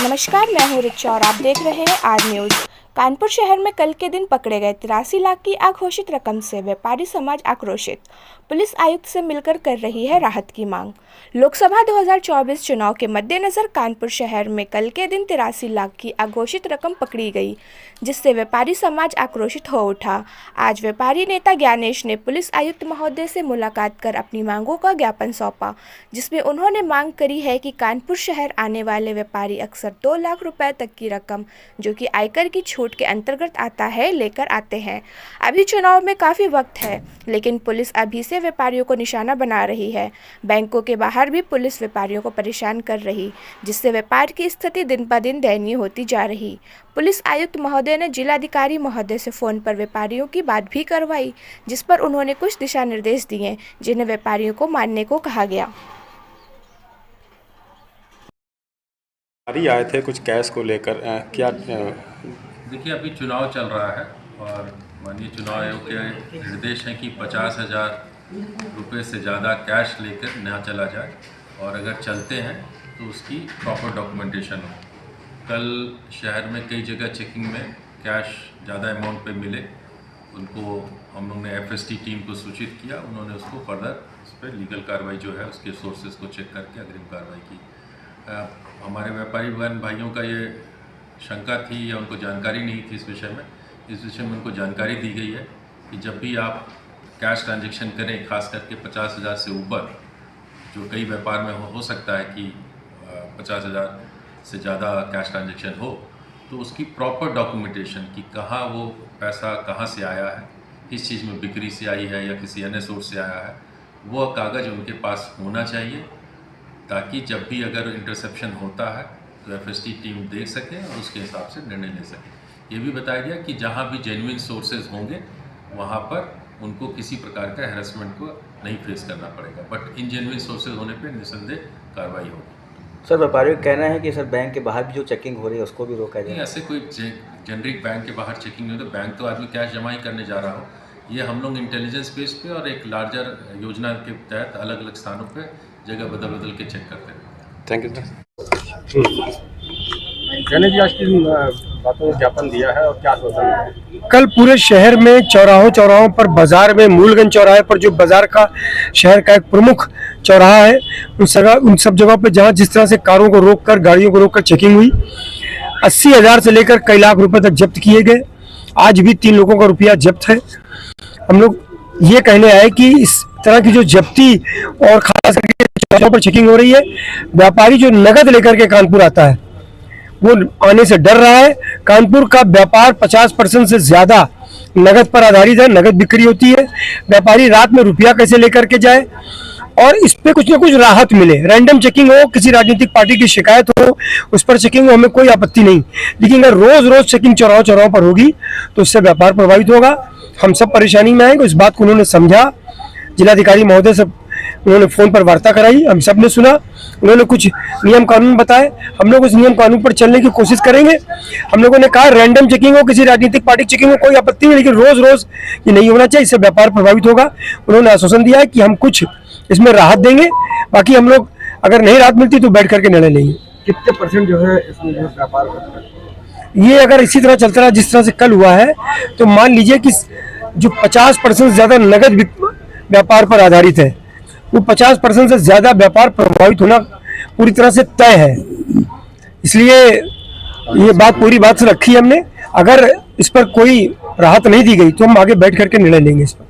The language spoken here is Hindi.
नमस्कार, मैं हूँ रिचा और आप देख रहे हैं आज न्यूज़। कानपुर शहर में कल के दिन पकड़े गए 83 लाख की अघोषित रकम से व्यापारी समाज आक्रोशित। पुलिस आयुक्त से मिलकर कर रही है राहत की मांग। लोकसभा 2024 चुनाव के मद्देनजर कानपुर शहर में कल के दिन 83 लाख की अघोषित रकम पकड़ी गई, जिससे व्यापारी समाज आक्रोशित हो उठा। आज व्यापारी नेता ज्ञानेश ने पुलिस आयुक्त महोदय से मुलाकात कर अपनी मांगों का ज्ञापन सौंपा, जिसमें उन्होंने मांग करी है कि कानपुर शहर आने वाले व्यापारी अक्सर 2 लाख रुपए तक की रकम, जो कि आयकर की छूट के अंतर्गत आता है, लेकर आते हैं। अभी चुनाव में काफ़ी वक्त है, लेकिन पुलिस अभी से व्यापारियों को निशाना बना रही है। बैंकों के बाहर भी पुलिस व्यापारियों को परेशान कर रही, जिससे व्यापार की स्थिति दिन ब दिन दयनीय होती जा रही। पुलिस आयुक्त महोदय ने जिलाधिकारी महोदय से फ़ोन पर व्यापारियों की बात भी करवाई, जिस पर उन्होंने कुछ दिशा निर्देश दिए, जिन्हें व्यापारियों को मानने को कहा गया। आए थे कुछ कैश को लेकर क्या देखिए, अभी चुनाव चल रहा है और माननीय चुनाव आयोग के निर्देश हैं कि 50,000 रुपये से ज़्यादा कैश लेकर ना चला जाए, और अगर चलते हैं तो उसकी प्रॉपर डॉक्यूमेंटेशन हो। कल शहर में कई जगह चेकिंग में कैश ज़्यादा अमाउंट पे मिले, उनको हम लोग ने एफएसटी टीम को सूचित किया, उन्होंने उसको फर्दर उस पर लीगल कार्रवाई जो है उसके सोर्सेज को चेक करके अग्रिम कार्रवाई की। हमारे व्यापारी भाइयों का ये शंका थी या उनको जानकारी नहीं थी इस विषय में उनको जानकारी दी गई है कि जब भी आप कैश ट्रांजैक्शन करें, खास करके 50,000 से ऊपर, जो कई व्यापार में हो सकता है कि 50,000 से ज़्यादा कैश ट्रांजैक्शन हो, तो उसकी प्रॉपर डॉक्यूमेंटेशन कि कहाँ वो पैसा कहाँ से आया है, किस चीज़ में बिक्री से आई है या किसी अन्य सोर्स से आया है, वो कागज़ उनके पास होना चाहिए, ताकि जब भी अगर इंटरसेप्शन होता है तो एफएसटी टीम देख सके और उसके हिसाब से निर्णय ले सके। ये भी बताया गया कि जहाँ भी जेन्युइन सोर्सेज होंगे वहाँ पर उनको किसी प्रकार का हैरेसमेंट को नहीं फेस करना पड़ेगा, बट इन जेन्युइन सोर्सेज होने पर निसंदेह कार्रवाई होगी। सर, व्यापारियों का कहना है कि सर बैंक के बाहर भी जो चेकिंग हो रही है उसको भी रोका जाए। ऐसे कोई जेनरिक बैंक के बाहर चेकिंग नहीं हो, तो बैंक तो आदमी कैश जमा ही करने जा रहा हो। ये हम लोग इंटेलिजेंस बेस पे और एक लार्जर योजना के तहत अलग अलग स्थानों पे जगह बदल के चेक करते हैं। Thank you sir. Gyanesh ji, आज की बातों में ज्ञापन दिया है और क्या सोचा है? कल पूरे शहर में चौराहों पर, बाजार में, मूलगंज चौराहे पर, जो बाजार का शहर का एक प्रमुख चौराहा है, उन सब जगहों पर जहां जिस तरह से कारों को रोककर, गाड़ियों को रोककर चेकिंग हुई, 80,000 से लेकर कई लाख रुपए तक जब्त किए गए। आज भी 3 लोगों का रुपया जब्त है। हम लोग ये कहने आए कि इस तरह की जो जब्ती और खास करके चौराहों पर चेकिंग हो रही है, व्यापारी जो नगद लेकर के कानपुर आता है वो आने से डर रहा है। कानपुर का व्यापार 50% से ज्यादा नगद पर आधारित है, नगद बिक्री होती है। व्यापारी रात में रुपया कैसे लेकर के जाए, और इस पे कुछ ना कुछ राहत मिले। रैंडम चेकिंग हो, किसी राजनीतिक पार्टी की शिकायत हो, उस पर चेकिंग हो, हमें कोई आपत्ति नहीं, लेकिन अगर रोज रोज चेकिंग चौराहों पर होगी तो उससे व्यापार प्रभावित होगा। हम सब परेशानी में आएंगे। इस बात को उन्होंने समझा। जिलाधिकारी महोदय से उन्होंने फ़ोन पर वार्ता कराई, हम सब ने सुना। उन्होंने कुछ नियम कानून बताए, हम लोग उस नियम कानून पर चलने की कोशिश करेंगे। हम लोगों ने कहा रैंडम चेकिंग हो, किसी राजनीतिक पार्टी चेकिंग हो, कोई आपत्ति नहीं, लेकिन रोज रोज ये नहीं होना चाहिए, इससे व्यापार प्रभावित होगा। उन्होंने आश्वासन दिया है कि हम कुछ इसमें राहत देंगे, बाकी हम लोग अगर नहीं राहत मिलती तो बैठ करके निर्णय लेंगे। कितने % जो है इसमें जो व्यापार करता है? ये अगर इसी तरह चलता रहा जिस तरह से कल हुआ है, तो मान लीजिए कि जो 50% से ज्यादा नगद व्यापार पर आधारित है, वो 50% से ज्यादा व्यापार प्रभावित होना पूरी तरह से तय है। इसलिए ये बात पूरी बात से रखी हमने। अगर इस पर कोई राहत नहीं दी गई तो हम आगे बैठ करके निर्णय लेंगे इस पर।